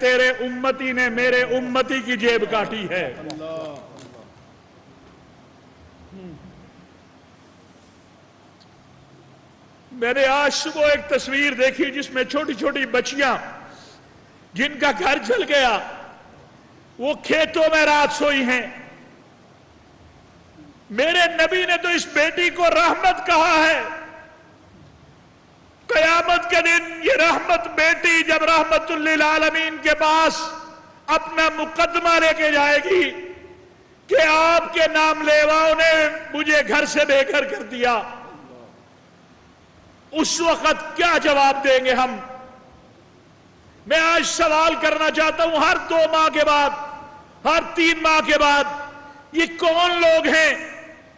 تیرے امتی نے میرے امتی کی جیب کاٹی ہے۔ میں نے آج صبح ایک تصویر دیکھی جس میں چھوٹی چھوٹی بچیاں جن کا گھر جل گیا وہ کھیتوں میں رات سوئی ہیں۔ میرے نبی نے تو اس بیٹی کو رحمت کہا ہے۔ قیامت کے دن یہ رحمت بیٹی جب رحمت للعالمین کے پاس اپنا مقدمہ لے کے جائے گی کہ آپ کے نام لیواؤں نے مجھے گھر سے بے گھر کر دیا، اس وقت کیا جواب دیں گے ہم؟ میں آج سوال کرنا چاہتا ہوں، ہر 2 ماہ کے بعد، ہر 3 ماہ کے بعد، یہ کون لوگ ہیں؟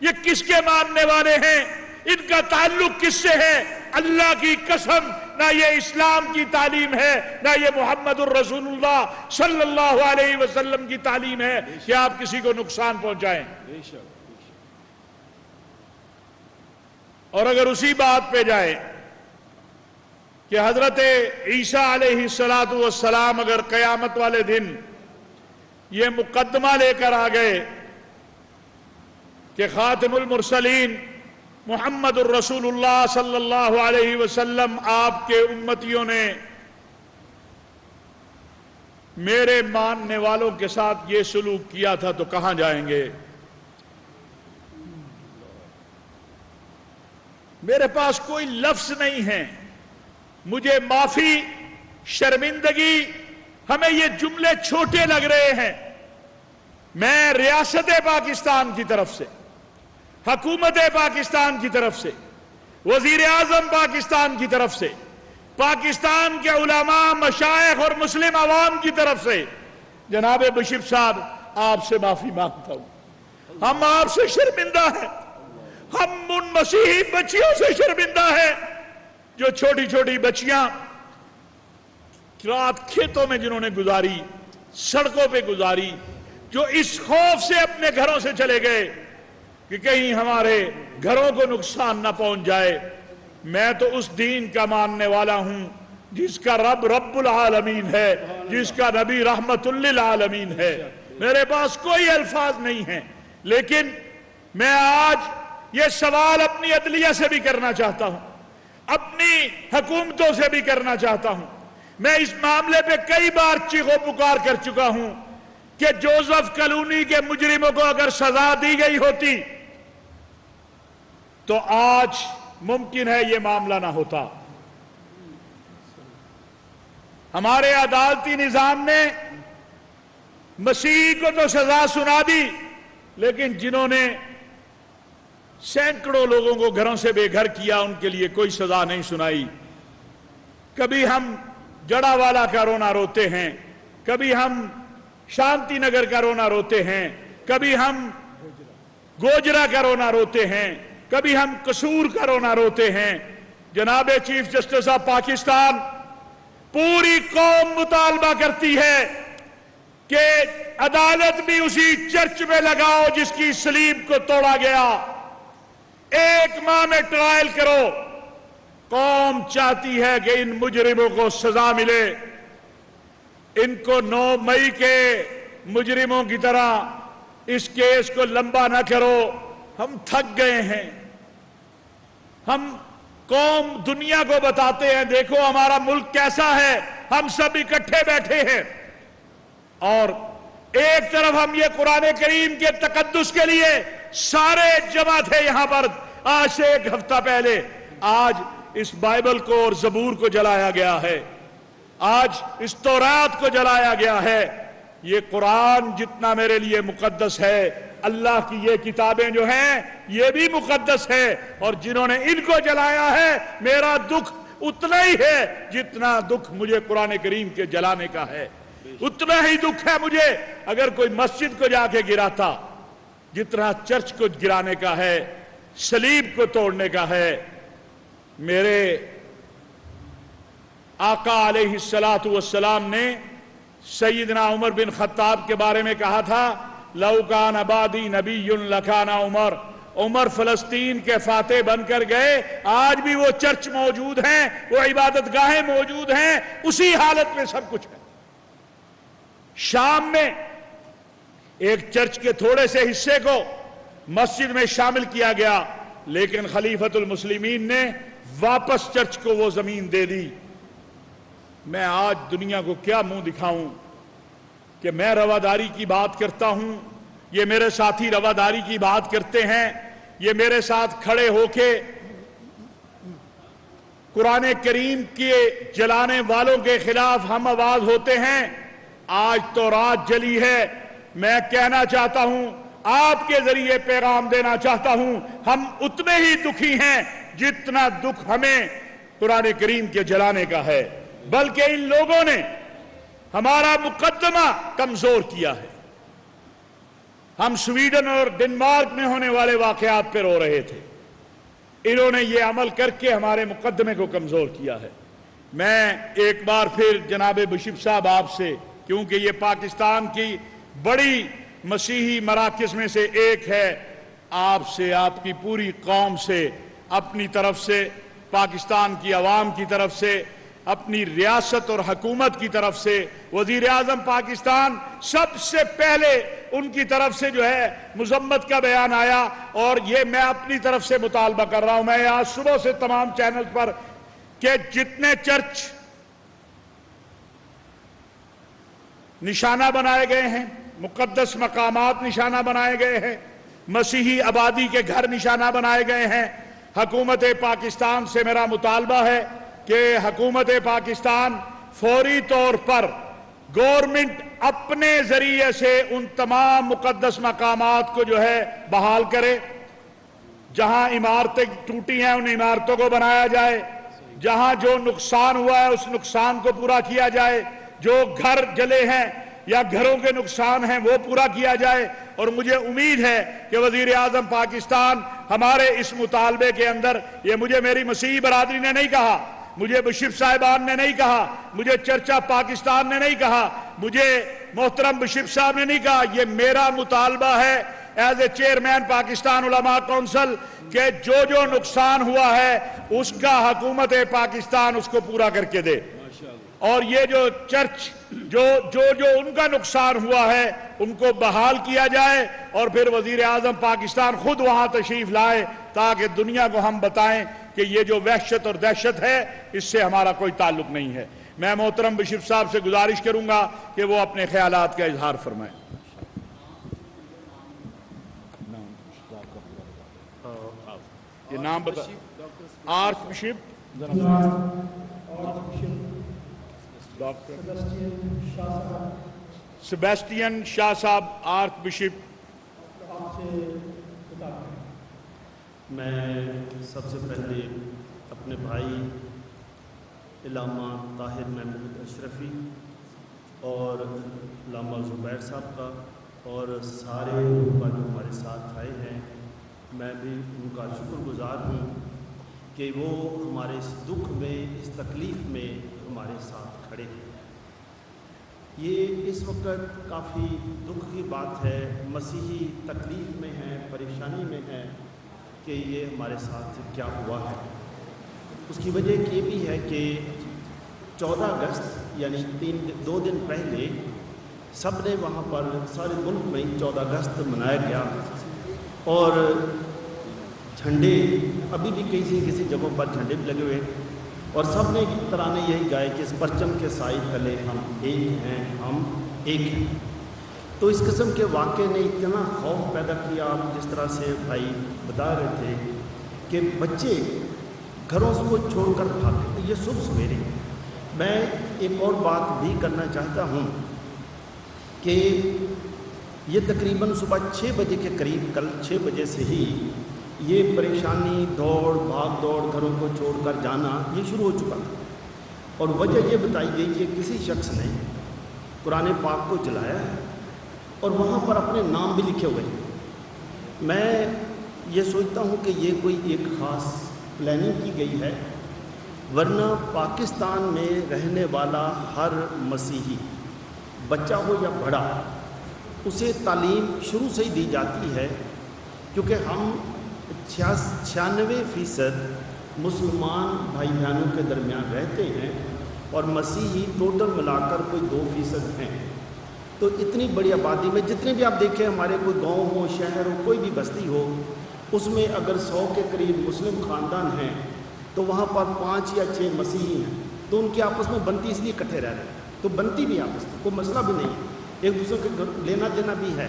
یہ کس کے ماننے والے ہیں؟ ان کا تعلق کس سے ہے؟ اللہ کی قسم نہ یہ اسلام کی تعلیم ہے، نہ یہ محمد الرسول اللہ صلی اللہ علیہ وسلم کی تعلیم ہے کہ آپ کسی کو نقصان پہنچائیں۔ اور اگر اسی بات پہ جائے کہ حضرت عیسیٰ علیہ السلام اگر قیامت والے دن یہ مقدمہ لے کر آ گئے کہ خاتم المرسلین محمد الرسول اللہ صلی اللہ علیہ وسلم آپ کے امتیوں نے میرے ماننے والوں کے ساتھ یہ سلوک کیا تھا تو کہاں جائیں گے؟ میرے پاس کوئی لفظ نہیں ہے، مجھے معافی، شرمندگی، ہمیں یہ جملے چھوٹے لگ رہے ہیں۔ میں ریاست پاکستان کی طرف سے، حکومت پاکستان کی طرف سے، وزیر اعظم پاکستان کی طرف سے، پاکستان کے علماء، مشائخ اور مسلم عوام کی طرف سے جناب بشیر صاحب آپ سے معافی مانگتا ہوں۔ ہم آپ سے شرمندہ ہیں، ہم ان مسیحی بچیوں سے شرمندہ ہیں جو چھوٹی چھوٹی بچیاں رات کھیتوں میں جنہوں نے گزاری، سڑکوں پہ گزاری، جو اس خوف سے اپنے گھروں سے چلے گئے کہ کہیں ہمارے گھروں کو نقصان نہ پہنچ جائے۔ میں تو اس دین کا ماننے والا ہوں جس کا رب رب العالمین ہے، جس کا نبی رحمت للعالمین ہے۔ میرے پاس کوئی الفاظ نہیں ہیں، لیکن میں آج یہ سوال اپنی عدلیہ سے بھی کرنا چاہتا ہوں، اپنی حکومتوں سے بھی کرنا چاہتا ہوں۔ میں اس معاملے پہ کئی بار چیخ و پکار کر چکا ہوں کہ جوزف کلونی کے مجرموں کو اگر سزا دی گئی ہوتی تو آج ممکن ہے یہ معاملہ نہ ہوتا۔ ہمارے عدالتی نظام نے مسیح کو تو سزا سنا دی، لیکن جنہوں نے سینکڑوں لوگوں کو گھروں سے بے گھر کیا ان کے لیے کوئی سزا نہیں سنائی۔ کبھی ہم جڑا والا کا رونا روتے ہیں، کبھی ہم شانتی نگر کا رونا روتے ہیں، کبھی ہم گوجرا کا رونا روتے ہیں، کبھی ہم قصور کا رونا روتے ہیں۔ جناب چیف جسٹس آف پاکستان، پوری قوم مطالبہ کرتی ہے کہ عدالت بھی اسی چرچ میں لگاؤ جس کی صلیب کو توڑا گیا۔ 1 ماہ میں ٹرائل کرو۔ قوم چاہتی ہے کہ ان مجرموں کو سزا ملے، ان کو 9 مئی کے مجرموں کی طرح اس کیس کو لمبا نہ کرو۔ ہم تھک گئے ہیں۔ ہم قوم دنیا کو بتاتے ہیں دیکھو ہمارا ملک کیسا ہے، ہم سب اکٹھے بیٹھے ہیں، اور ایک طرف ہم یہ قرآن کریم کے تقدس کے لیے سارے جمع تھے یہاں پر آج سے 1 ہفتہ پہلے۔ آج اس بائبل کو اور زبور کو جلایا گیا ہے، آج اس تورات کو جلایا گیا ہے۔ یہ قرآن جتنا میرے لیے مقدس ہے، اللہ کی یہ کتابیں جو ہیں یہ بھی مقدس ہے، اور جنہوں نے ان کو جلایا ہے میرا دکھ اتنا ہی ہے جتنا دکھ مجھے قرآن کریم کے جلانے کا ہے۔ اتنا ہی دکھ ہے مجھے اگر کوئی مسجد کو جا کے گراتا جتنا چرچ کو گرانے کا ہے، صلیب کو توڑنے کا ہے۔ میرے آقا علیہ السلام نے سیدنا عمر بن خطاب کے بارے میں کہا تھا، لو کان بعدی نبی لکان عمر۔ عمر فلسطین کے فاتح بن کر گئے، آج بھی وہ چرچ موجود ہیں، وہ عبادت گاہیں موجود ہیں، اسی حالت میں سب کچھ ہے۔ شام میں ایک چرچ کے تھوڑے سے حصے کو مسجد میں شامل کیا گیا، لیکن خلیفۃ المسلمین نے واپس چرچ کو وہ زمین دے دی۔ میں آج دنیا کو کیا منہ دکھاؤں کہ میں رواداری کی بات کرتا ہوں، یہ میرے ساتھی رواداری کی بات کرتے ہیں، یہ میرے ساتھ کھڑے ہو کے قرآن کریم کے جلانے والوں کے خلاف ہم آواز ہوتے ہیں۔ آج تو رات جلی ہے، میں کہنا چاہتا ہوں، آپ کے ذریعے پیغام دینا چاہتا ہوں، ہم اتنے ہی دکھی ہیں جتنا دکھ ہمیں قرآن کریم کے جلانے کا ہے، بلکہ ان لوگوں نے ہمارا مقدمہ کمزور کیا ہے۔ ہم سویڈن اور ڈنمارک میں ہونے والے واقعات پہ رو رہے تھے، انہوں نے یہ عمل کر کے ہمارے مقدمے کو کمزور کیا ہے۔ میں ایک بار پھر جناب بشپ صاحب آپ سے، کیونکہ یہ پاکستان کی بڑی مسیحی مراکز میں سے ایک ہے، آپ سے، آپ کی پوری قوم سے، اپنی طرف سے، پاکستان کی عوام کی طرف سے، اپنی ریاست اور حکومت کی طرف سے، وزیر اعظم پاکستان، سب سے پہلے ان کی طرف سے جو ہے مذمت کا بیان آیا، اور یہ میں اپنی طرف سے مطالبہ کر رہا ہوں، میں آج صبح سے تمام چینل پر، کہ جتنے چرچ نشانہ بنائے گئے ہیں، مقدس مقامات نشانہ بنائے گئے ہیں، مسیحی آبادی کے گھر نشانہ بنائے گئے ہیں، حکومت پاکستان سے میرا مطالبہ ہے کہ حکومت پاکستان فوری طور پر گورنمنٹ اپنے ذریعے سے ان تمام مقدس مقامات کو جو ہے بحال کرے، جہاں عمارتیں ٹوٹی ہیں ان عمارتوں کو بنایا جائے، جہاں جو نقصان ہوا ہے اس نقصان کو پورا کیا جائے، جو گھر جلے ہیں یا گھروں کے نقصان ہیں وہ پورا کیا جائے۔ اور مجھے امید ہے کہ وزیر اعظم پاکستان ہمارے اس مطالبے کے اندر، یہ مجھے میری مسیحی برادری نے نہیں کہا، مجھے بشپ صاحبان نے نہیں کہا، مجھے چرچ آف پاکستان نے نہیں کہا، مجھے محترم بشپ صاحب نے نہیں کہا، یہ میرا مطالبہ ہے ایز اے چیئرمین پاکستان علماء کونسل کہ جو جو نقصان ہوا ہے اس کا حکومت پاکستان اس کو پورا کر کے دے، اور یہ جو چرچ جو ان کا نقصان ہوا ہے ان کو بحال کیا جائے، اور پھر وزیر اعظم پاکستان خود وہاں تشریف لائے تاکہ دنیا کو ہم بتائیں کہ یہ جو وحشت اور دہشت ہے اس سے ہمارا کوئی تعلق نہیں ہے۔ میں محترم بشپ صاحب سے گزارش کروں گا کہ وہ اپنے خیالات کا اظہار فرمائیں۔ یہ نام بتا، آرچ بشپ ڈاکٹر سیباسٹین شاہ صاحب، آرچ بشپ۔ میں سب سے پہلے اپنے بھائی علامہ طاہر محمود اشرفی اور علامہ زبیر صاحب کا اور سارے لوگ جو ہمارے ساتھ آئے ہیں، میں بھی ان کا شکر گزار ہوں کہ وہ ہمارے اس دکھ میں، اس تکلیف میں ہمارے ساتھ کھڑے ہیں۔ یہ اس وقت کافی دکھ کی بات ہے، مسیحی تکلیف میں ہیں، پریشانی میں ہیں کہ یہ ہمارے ساتھ کیا ہوا ہے۔ اس کی وجہ یہ بھی ہے کہ 14 اگست یعنی 2 دن پہلے سب نے وہاں پر سارے ملک میں 14 اگست منایا گیا، اور جھنڈے ابھی بھی کسی جگہوں پر جھنڈے بھی لگے ہوئے، اور سب نے ترانے یہی گائے کہ اس پرچم کے سائے تلے ہم ایک ہیں، ہم ایک ہیں۔ تو اس قسم کے واقعے نے اتنا خوف پیدا کیا، جس طرح سے بھائی بتا رہے تھے کہ بچے گھروں کو چھوڑ کر بھاگتے۔ یہ صبح سویرے میں ایک اور بات بھی کرنا چاہتا ہوں کہ یہ تقریباً صبح 6 بجے کے قریب، کل 6 بجے سے ہی یہ پریشانی، دوڑ بھاگ دوڑ، گھروں کو چھوڑ کر جانا یہ شروع ہو چکا تھا، اور وجہ یہ بتائی گئی کہ کسی شخص نے قرآن پاک کو جلایا ہے اور وہاں پر اپنے نام بھی لکھے ہوئے ہیں۔ میں یہ سوچتا ہوں کہ یہ کوئی ایک خاص پلاننگ کی گئی ہے، ورنہ پاکستان میں رہنے والا ہر مسیحی بچہ ہو یا بڑا، اسے تعلیم شروع سے ہی دی جاتی ہے، کیونکہ ہم 96% مسلمان بھائی بہنوں کے درمیان رہتے ہیں اور مسیحی ٹوٹل ملا کر کوئی 2% ہیں۔ تو اتنی بڑی آبادی میں جتنے بھی آپ دیکھیں ہمارے کوئی گاؤں ہو شہر ہو کوئی بھی بستی ہو اس میں اگر 100 کے قریب مسلم خاندان ہیں تو وہاں پر 5 یا 6 مسیحی ہیں، تو ان کے آپس میں بنتی اس لیے اکٹھے رہ رہے ہیں، تو بنتی بھی آپس میں کوئی مسئلہ بھی نہیں ہے، ایک دوسرے کے لینا دینا بھی ہے،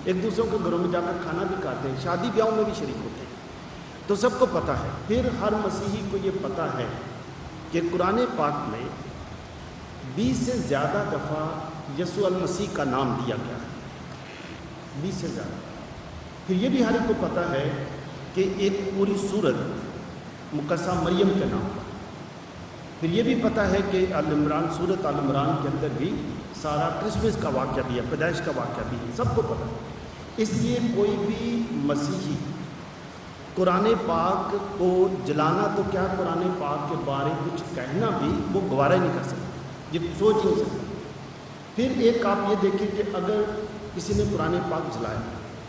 ایک دوسروں کے گھروں میں جا کر کھانا بھی کھاتے ہیں، شادی بیاہوں میں بھی شریک ہوتے ہیں، تو سب کو پتہ ہے۔ پھر ہر مسیحی کو یہ پتہ ہے کہ قرآن پاک میں 20 سے زیادہ دفعہ یسوع المسیح کا نام دیا گیا ہے، 20 سے زیادہ۔ پھر یہ بھی ہر ایک کو پتہ ہے کہ ایک پوری سورت مقدسہ مریم کے نام پر۔ پھر یہ بھی پتہ ہے کہ آل عمران، سورت آل عمران کے اندر بھی سارا کرسمس کا واقعہ بھی ہے، پیدائش کا واقعہ بھی ہے، سب کو پتہ ہے۔ اس لیے کوئی بھی مسیحی قرآن پاک کو جلانا تو کیا قرآن پاک کے بارے کچھ کہنا بھی وہ گوارا ہی نہیں کر سکتا، یہ سوچ نہیں سکتا۔ پھر ایک آپ یہ دیکھیں کہ اگر کسی نے قرآن پاک جلایا،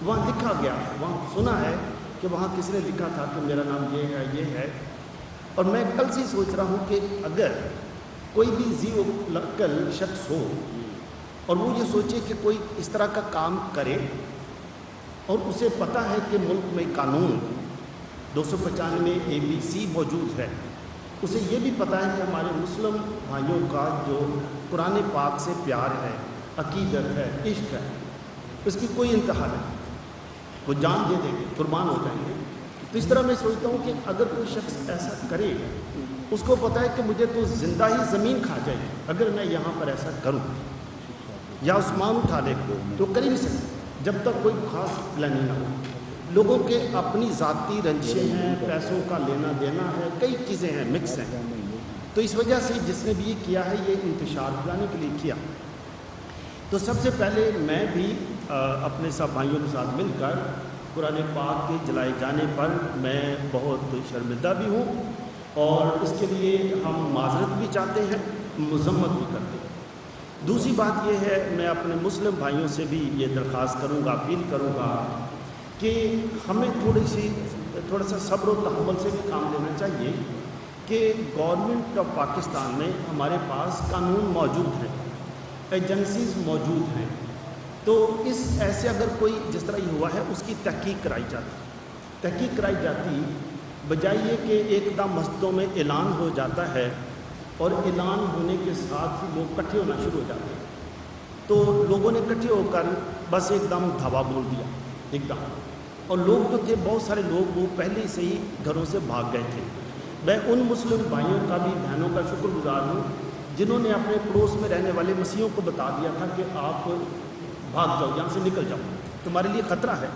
وہاں لکھا گیا، وہاں سنا ہے کہ وہاں کسی نے لکھا تھا کہ میرا نام یہ ہے، اور میں کل سے سوچ رہا ہوں کہ اگر کوئی بھی ذی عقل شخص ہو اور وہ یہ سوچے کہ کوئی اس طرح کا کام کرے اور اسے پتہ ہے کہ ملک میں قانون 295 ABC موجود ہے، اسے یہ بھی پتہ ہے کہ ہمارے مسلم بھائیوں کا جو قرآن پاک سے پیار ہے، عقیدت ہے، عشق ہے، اس کی کوئی انتہا نہیں، وہ جان دے دیں گے، قربان ہو جائیں گے۔ تو اس طرح میں سوچتا ہوں کہ اگر کوئی شخص ایسا کرے، اس کو پتہ ہے کہ مجھے تو زندہ ہی زمین کھا جائے اگر میں یہاں پر ایسا کروں، یا عثمان اٹھا لے تو کر ہی نہیں سکتے جب تک کوئی خاص پلاننگ نہ ہو۔ لوگوں کے اپنی ذاتی رنجشیں ہیں، پیسوں کا لینا دینا ہے، کئی چیزیں ہیں، مکس ہیں، تو اس وجہ سے جس نے بھی یہ کیا ہے یہ انتشار پھیلانے کے لیے کیا۔ تو سب سے پہلے میں بھی اپنے سب بھائیوں کے ساتھ مل کر قرآن پاک کے جلائے جانے پر میں بہت شرمندہ بھی ہوں، اور اس کے لیے ہم معذرت بھی چاہتے ہیں، مذمت بھی کرتے ہیں۔ دوسری بات یہ ہے، میں اپنے مسلم بھائیوں سے بھی یہ درخواست کروں گا، اپیل کروں گا کہ ہمیں تھوڑا سا صبر و تحمل سے بھی کام لینا چاہیے کہ گورنمنٹ آف پاکستان میں ہمارے پاس قانون موجود ہیں، ایجنسیز موجود ہیں، تو اس ایسے اگر کوئی جس طرح یہ ہوا ہے اس کی تحقیق کرائی جاتی بجائے یہ کہ ایک دم مسجدوں میں اعلان ہو جاتا ہے اور اعلان ہونے کے ساتھ ہی لوگ اکٹھے ہونا شروع ہو جاتے ہیں، تو لوگوں نے اکٹھے ہو کر بس ایک دم دھاوا بول دیا ایک دم، اور لوگ جو تھے بہت سارے لوگ وہ پہلے سے ہی گھروں سے بھاگ گئے تھے۔ میں ان مسلم بھائیوں کا بھی، بہنوں کا شکر گزار ہوں جنہوں نے اپنے پڑوس میں رہنے والے مسیحیوں کو بتا دیا تھا کہ آپ بھاگ جاؤ، یہاں سے نکل جاؤ، تمہارے لیے خطرہ ہے۔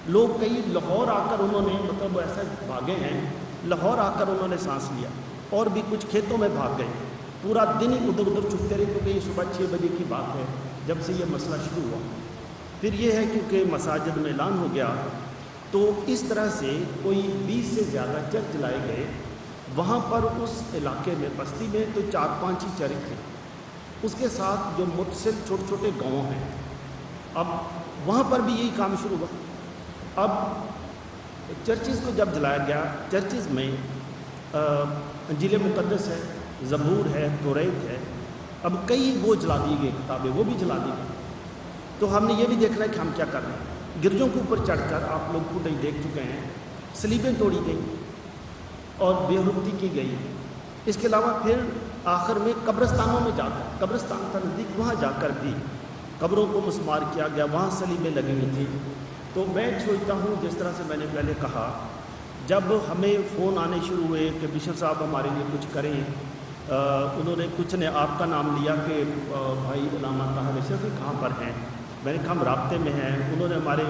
لوگ کئی لاہور آ کر انہوں نے مطلب ایسا بھاگے ہیں، لاہور آ کر انہوں نے سانس لیا، اور بھی کچھ کھیتوں میں بھاگ گئے، پورا دن ہی ادھر ادھر چھپتے رہے، کیونکہ یہ صبح 6 بجے کی بات ہے جب سے یہ مسئلہ شروع ہوا۔ پھر یہ ہے کیونکہ مساجد میں اعلان ہو گیا، تو اس طرح سے کوئی 20 سے زیادہ چرچ لائے گئے، وہاں پر اس علاقے میں بستی میں تو 4-5 ہی چرچ تھے، اس کے ساتھ جو متصل چھوٹے چھوٹے گاؤں ہیں، اب وہاں پر بھی یہی کام شروع ہوا۔ اب چرچز کو جب جلایا گیا، چرچز میں انجیل مقدس ہے، زبور ہے، توریت ہے، اب کئی وہ جلا دی گئی کتابیں، وہ بھی جلا دی گئی۔ تو ہم نے یہ بھی دیکھنا ہے کہ ہم کیا کر رہے ہیں۔ گرجوں کے اوپر چڑھ کر آپ لوگ فوٹیج دیکھ چکے ہیں، سلیبیں توڑی گئیں اور بے حرمتی کی گئی۔ اس کے علاوہ پھر آخر میں قبرستانوں میں جا کر، قبرستان کا نزدیک، وہاں جا کر بھی قبروں کو مسمار کیا گیا، وہاں سلیبیں لگی ہوئی تھیں۔ تو میں سوچتا ہوں جس طرح سے میں نے پہلے کہا، جب ہمیں فون آنے شروع ہوئے کہ بشپ صاحب ہمارے لیے کچھ کریں، انہوں نے کچھ نے آپ کا نام لیا کہ بھائی علامہ طاہر اشرفی کہاں پر ہیں، میں نے کہا ہم رابطے میں ہیں۔ انہوں نے ہمارے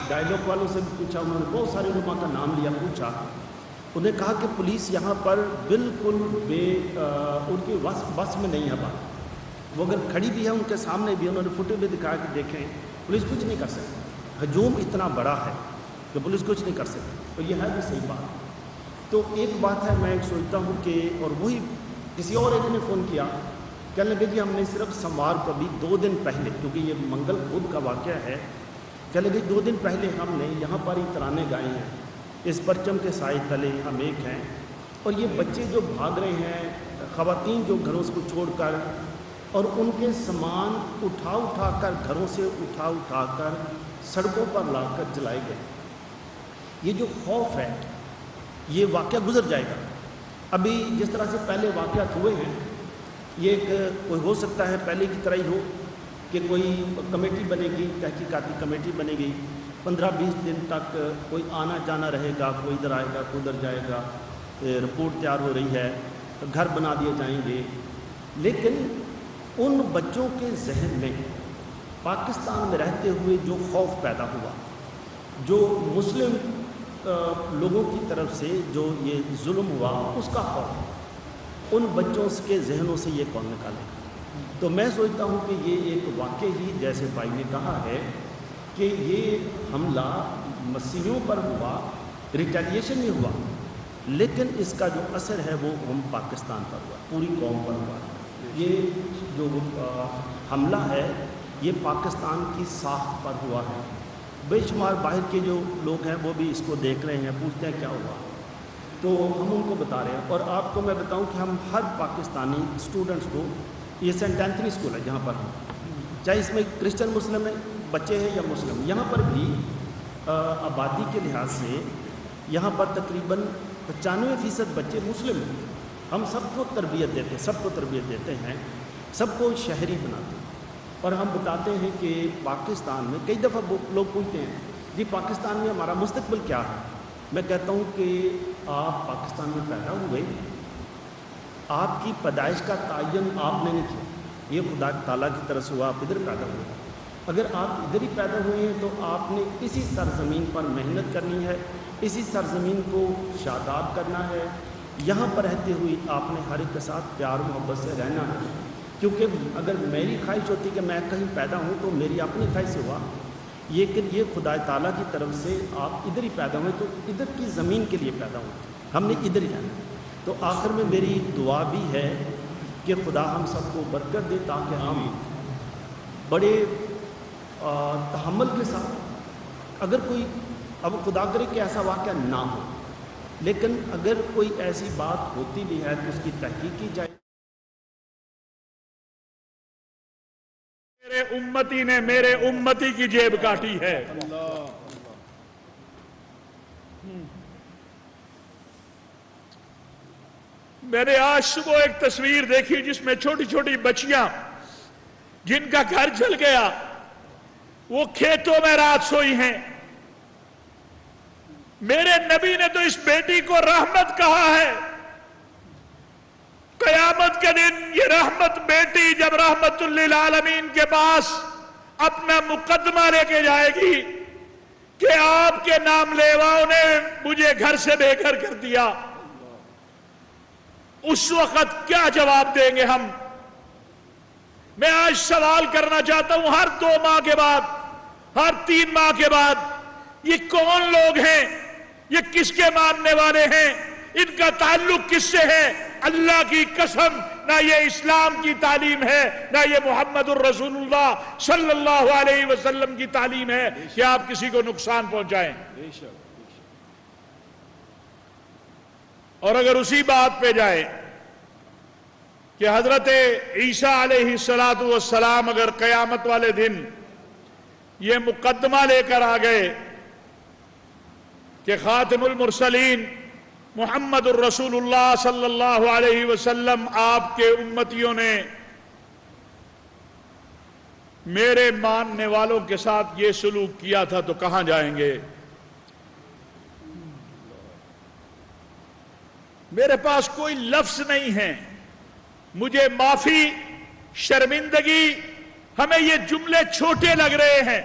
ڈائلاگ والوں سے بھی پوچھا، انہوں نے بہت سارے علماء کا نام لیا، پوچھا، انہوں نے کہا کہ پولیس یہاں پر بالکل ان کی بس میں نہیں ہے بات، وہ اگر کھڑی بھی ہے ان کے سامنے بھی، انہوں نے فوٹو بھی دکھایا کہ دیکھیں پولیس کچھ نہیں کر سکتی، ہجوم اتنا بڑا ہے کہ پولیس کچھ نہیں کر سکتی، تو یہ ہے بھی صحیح بات۔ تو ایک بات ہے، میں سوچتا ہوں کہ، اور وہی کسی اور ایک نے فون کیا، کہنے لگے کہ ہم نے صرف سموار کو بھی 2 دن پہلے، کیونکہ یہ منگل بدھ کا واقعہ ہے، کہنے لگے 2 دن پہلے ہم نے یہاں پر ہی ترانے گائے ہیں، اس پرچم کے سائے تلے ہم ایک ہیں، اور یہ بچے جو بھاگ رہے ہیں، خواتین جو گھروں کو چھوڑ کر اور ان کے سامان اٹھا اٹھا کر گھروں سے اٹھا کر سڑکوں پر لا کر جلائے گئے۔ یہ جو خوف ہے یہ واقعہ گزر جائے گا۔ ابھی جس طرح سے پہلے واقعات ہوئے ہیں، یہ ایک کوئی ہو سکتا ہے پہلے کی طرح ہی ہو کہ کوئی کمیٹی بنے گی، تحقیقاتی کمیٹی بنے گی، 15-20 دن تک کوئی آنا جانا رہے گا، کوئی ادھر آئے گا کوئی ادھر جائے گا، رپورٹ تیار ہو رہی ہے، گھر بنا دیے جائیں گے۔ لیکن ان بچوں کے ذہن میں پاکستان میں رہتے ہوئے جو خوف پیدا ہوا، جو مسلم لوگوں کی طرف سے جو یہ ظلم ہوا اس کا خوف، ان بچوں کے ذہنوں سے یہ کون نکالے گا؟ تو میں سوچتا ہوں کہ یہ ایک واقع ہی جیسے بھائی نے کہا ہے کہ یہ حملہ مسیحیوں پر ہوا، ریٹیلیشن میں ہوا، لیکن اس کا جو اثر ہے وہ ہم پاکستان پر ہوا، پوری قوم پر ہوا۔ یہ جو حملہ ہے یہ پاکستان کی ساکھ پر ہوا ہے۔ بے شمار باہر کے جو لوگ ہیں وہ بھی اس کو دیکھ رہے ہیں، پوچھتے ہیں کیا ہوا، تو ہم ان کو بتا رہے ہیں۔ اور آپ کو میں بتاؤں کہ ہم ہر پاکستانی اسٹوڈنٹس کو، یہ سینٹ اینتھنی اسکول ہے جہاں پر ہم، چاہے اس میں کرسچن مسلم ہیں بچے ہیں یا مسلم، یہاں پر بھی آبادی کے لحاظ سے یہاں پر تقریباً 95% بچے مسلم ہیں۔ ہم سب کو تربیت دیتے ہیں، سب کو تربیت دیتے ہیں، سب کو شہری بناتے ہیں، اور ہم بتاتے ہیں کہ پاکستان میں کئی دفعہ لوگ پوچھتے ہیں جی پاکستان میں ہمارا مستقبل کیا ہے؟ میں کہتا ہوں کہ آپ پاکستان میں پیدا ہوئے، آپ کی پیدائش کا تعین آپ نے نہیں کیا، یہ خدا تعالیٰ کی طرف سے ہوا، آپ ادھر پیدا ہوئے۔ اگر آپ ادھر ہی پیدا ہوئے ہیں تو آپ نے اسی سرزمین پر محنت کرنی ہے، اسی سرزمین کو شاداب کرنا ہے، یہاں پر رہتے ہوئے آپ نے ہر ایک کے ساتھ پیار محبت سے رہنا ہے۔ کیونکہ اگر میری خواہش ہوتی کہ میں کہیں پیدا ہوں تو میری اپنی خواہش سے ہوا، لیکن یہ خدا تعالیٰ کی طرف سے آپ ادھر ہی پیدا ہوئے تو ادھر کی زمین کے لیے پیدا ہوئے، ہم نے ادھر ہی رہنا۔ تو آخر میں میری دعا بھی ہے کہ خدا ہم سب کو برکت دے تاکہ ہم بڑے تحمل کے ساتھ، اگر کوئی، اب خدا کرے کہ ایسا واقعہ نہ ہو، لیکن اگر کوئی ایسی بات ہوتی بھی ہے تو اس کی تحقیق کی جائے۔ میرے امتی نے میرے امتی کی جیب کاٹی ہے۔ میں نے آج صبح ایک تصویر دیکھی جس میں چھوٹی چھوٹی بچیاں جن کا گھر جل گیا، وہ کھیتوں میں رات سوئی ہیں۔ میرے نبی نے تو اس بیٹی کو رحمت کہا ہے۔ قیامت کے دن یہ رحمت بیٹی جب رحمت للعالمین کے پاس اپنا مقدمہ لے کے جائے گی کہ آپ کے نام لیواؤں نے مجھے گھر سے بے گھر کر دیا، اس وقت کیا جواب دیں گے ہم؟ میں آج سوال کرنا چاہتا ہوں، ہر 2 ماہ کے بعد، ہر 3 ماہ کے بعد، یہ کون لوگ ہیں؟ یہ کس کے ماننے والے ہیں؟ ان کا تعلق کس سے ہے؟ اللہ کی قسم نہ یہ اسلام کی تعلیم ہے، نہ یہ محمد الرسول اللہ صلی اللہ علیہ وسلم کی تعلیم ہے کہ آپ کسی کو نقصان پہنچائیں۔ اور اگر اسی بات پہ جائے کہ حضرت عیسیٰ علیہ السلام اگر قیامت والے دن یہ مقدمہ لے کر آ گئے کہ خاتم المرسلین محمد الرسول اللہ صلی اللہ علیہ وسلم آپ کے امتیوں نے میرے ماننے والوں کے ساتھ یہ سلوک کیا تھا تو کہاں جائیں گے؟ میرے پاس کوئی لفظ نہیں ہے، مجھے معافی، شرمندگی، ہمیں یہ جملے چھوٹے لگ رہے ہیں۔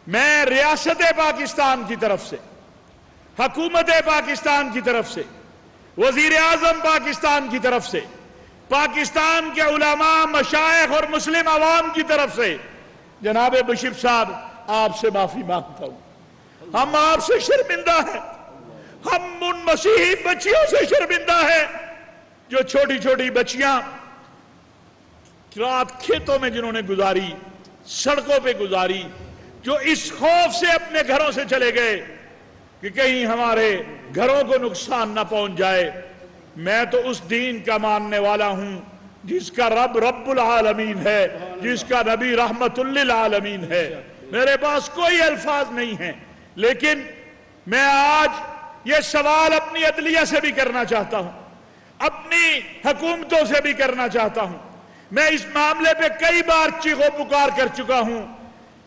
میں ریاست پاکستان کی طرف سے، حکومت پاکستان کی طرف سے، وزیر اعظم پاکستان کی طرف سے، پاکستان کے علماء، مشائخ اور مسلم عوام کی طرف سے جناب بشیر صاحب آپ سے معافی مانگتا ہوں۔ ہم آپ سے شرمندہ ہیں، ہم ان مسیحی بچیوں سے شرمندہ ہیں جو چھوٹی چھوٹی بچیاں رات کھیتوں میں جنہوں نے گزاری، سڑکوں پہ گزاری، جو اس خوف سے اپنے گھروں سے چلے گئے کہ کہیں ہمارے گھروں کو نقصان نہ پہنچ جائے۔ میں تو اس دین کا ماننے والا ہوں جس کا رب رب العالمین ہے، جس کا نبی رحمت للعالمین ہے۔ میرے پاس کوئی الفاظ نہیں ہیں، لیکن میں آج یہ سوال اپنی عدلیہ سے بھی کرنا چاہتا ہوں، اپنی حکومتوں سے بھی کرنا چاہتا ہوں۔ میں اس معاملے پہ کئی بار چیخ و پکار کر چکا ہوں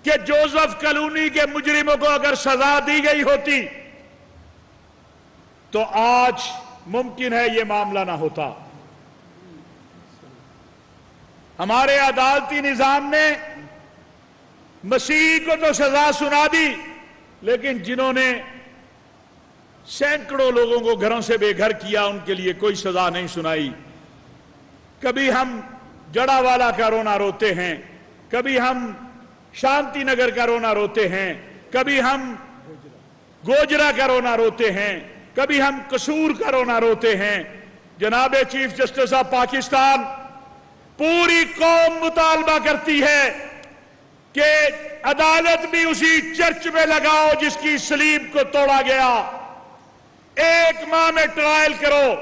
کہ جوزف کلونی کے مجرموں کو اگر سزا دی گئی ہوتی تو آج ممکن ہے یہ معاملہ نہ ہوتا۔ ہمارے عدالتی نظام نے مسیح کو تو سزا سنا دی، لیکن جنہوں نے سینکڑوں لوگوں کو گھروں سے بے گھر کیا ان کے لیے کوئی سزا نہیں سنائی۔ کبھی ہم جڑا والا کا رونا روتے ہیں، کبھی ہم شانتی نگر کا رونا روتے ہیں، کبھی ہم گوجرا کا رونا روتے ہیں، کبھی ہم قصور کا رونا روتے ہیں۔ جناب چیف جسٹس آف پاکستان، پوری قوم مطالبہ کرتی ہے کہ عدالت بھی اسی چرچ میں لگاؤ جس کی صلیب کو توڑا گیا، 1 ماہ میں ٹرائل کرو۔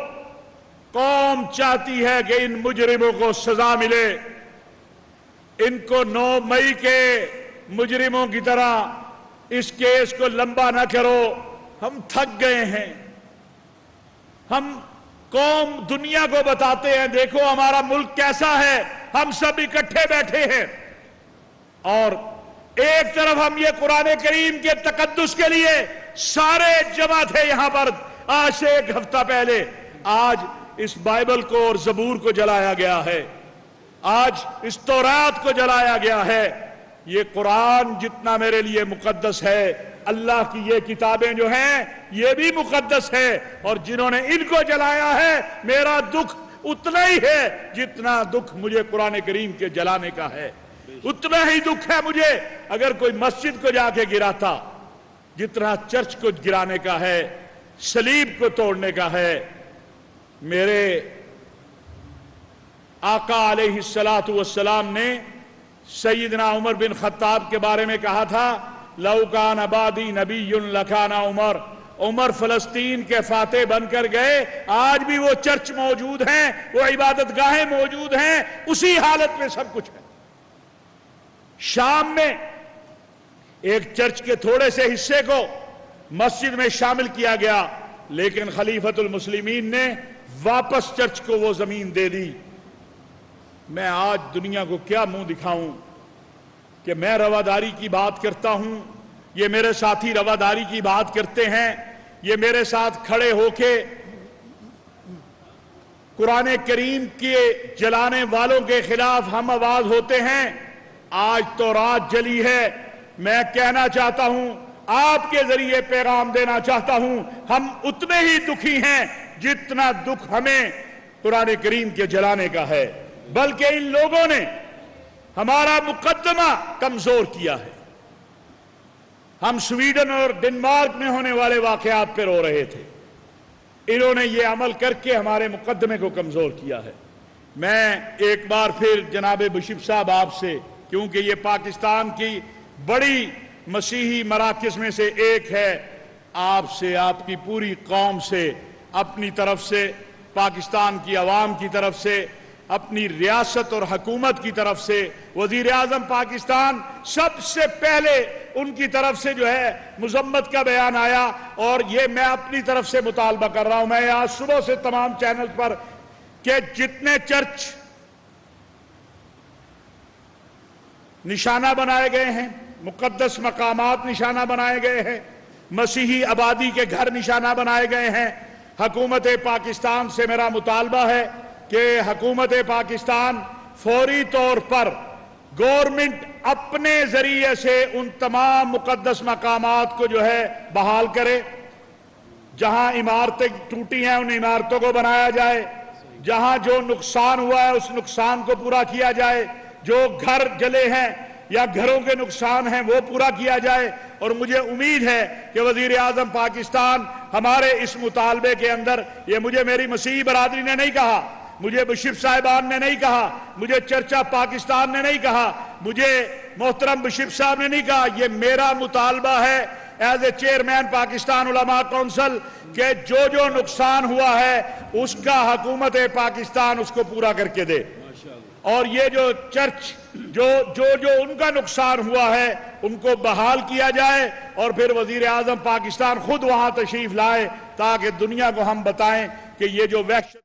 قوم چاہتی ہے کہ ان مجرموں کو سزا ملے، ان کو 9 مئی کے مجرموں کی طرح اس کیس کو لمبا نہ کرو۔ ہم تھک گئے ہیں، ہم قوم دنیا کو بتاتے ہیں دیکھو ہمارا ملک کیسا ہے، ہم سب اکٹھے بیٹھے ہیں، اور ایک طرف ہم یہ قرآن کریم کے تقدس کے لیے سارے جمع تھے یہاں پر آج سے 1 ہفتہ پہلے۔ آج اس بائبل کو اور زبور کو جلایا گیا ہے، آج اس تورات کو جلایا گیا ہے۔ یہ قرآن جتنا میرے لیے مقدس ہے، اللہ کی یہ کتابیں جو ہیں یہ بھی مقدس ہے، اور جنہوں نے ان کو جلایا ہے میرا دکھ اتنا ہی ہے جتنا دکھ مجھے قرآن کریم کے جلانے کا ہے، اتنا ہی دکھ ہے مجھے اگر کوئی مسجد کو جا کے گراتا جتنا چرچ کو گرانے کا ہے، صلیب کو توڑنے کا ہے۔ میرے آقا علیہ السلام نے سیدنا عمر بن خطاب کے بارے میں کہا تھا، لو کان بعدی نبی لکان عمر۔ عمر فلسطین کے فاتح بن کر گئے، آج بھی وہ چرچ موجود ہیں، وہ عبادت گاہیں موجود ہیں، اسی حالت میں سب کچھ ہے۔ شام میں ایک چرچ کے تھوڑے سے حصے کو مسجد میں شامل کیا گیا، لیکن خلیفۃ المسلمین نے واپس چرچ کو وہ زمین دے دی۔ میں آج دنیا کو کیا منہ دکھاؤں کہ میں رواداری کی بات کرتا ہوں، یہ میرے ساتھی رواداری کی بات کرتے ہیں، یہ میرے ساتھ کھڑے ہو کے قرآن کریم کے جلانے والوں کے خلاف ہم آواز ہوتے ہیں۔ آج تو رات جلی ہے، میں کہنا چاہتا ہوں، آپ کے ذریعے پیغام دینا چاہتا ہوں، ہم اتنے ہی دکھی ہیں جتنا دکھ ہمیں قرآن کریم کے جلانے کا ہے، بلکہ ان لوگوں نے ہمارا مقدمہ کمزور کیا ہے۔ ہم سویڈن اور ڈنمارک میں ہونے والے واقعات پہ رو رہے تھے، انہوں نے یہ عمل کر کے ہمارے مقدمے کو کمزور کیا ہے۔ میں ایک بار پھر جناب بشپ صاحب آپ سے، کیونکہ یہ پاکستان کی بڑی مسیحی مراکز میں سے ایک ہے، آپ سے، آپ کی پوری قوم سے، اپنی طرف سے، پاکستان کی عوام کی طرف سے، اپنی ریاست اور حکومت کی طرف سے، وزیر اعظم پاکستان، سب سے پہلے ان کی طرف سے جو ہے مذمت کا بیان آیا، اور یہ میں اپنی طرف سے مطالبہ کر رہا ہوں، میں آج صبح سے تمام چینل پر، کہ جتنے چرچ نشانہ بنائے گئے ہیں، مقدس مقامات نشانہ بنائے گئے ہیں، مسیحی آبادی کے گھر نشانہ بنائے گئے ہیں، حکومت پاکستان سے میرا مطالبہ ہے کہ حکومت پاکستان فوری طور پر گورنمنٹ اپنے ذریعے سے ان تمام مقدس مقامات کو جو ہے بحال کرے، جہاں عمارتیں ٹوٹی ہیں ان عمارتوں کو بنایا جائے، جہاں جو نقصان ہوا ہے اس نقصان کو پورا کیا جائے، جو گھر جلے ہیں یا گھروں کے نقصان ہیں وہ پورا کیا جائے۔ اور مجھے امید ہے کہ وزیر اعظم پاکستان ہمارے اس مطالبے کے اندر، یہ مجھے میری مسیحی برادری نے نہیں کہا، مجھے بشپ صاحبان نے نہیں کہا، مجھے چرچ آف پاکستان نے نہیں کہا، مجھے محترم بشپ صاحب نے نہیں کہا، یہ میرا مطالبہ ہے ایز اے چیئرمین پاکستان علماء کونسل کہ جو نقصان ہوا ہے اس کا حکومت پاکستان اس کو پورا کر کے دے۔ اور یہ جو چرچ جو ان کا نقصان ہوا ہے ان کو بحال کیا جائے، اور پھر وزیر اعظم پاکستان خود وہاں تشریف لائے تاکہ دنیا کو ہم بتائیں کہ یہ جو وحشت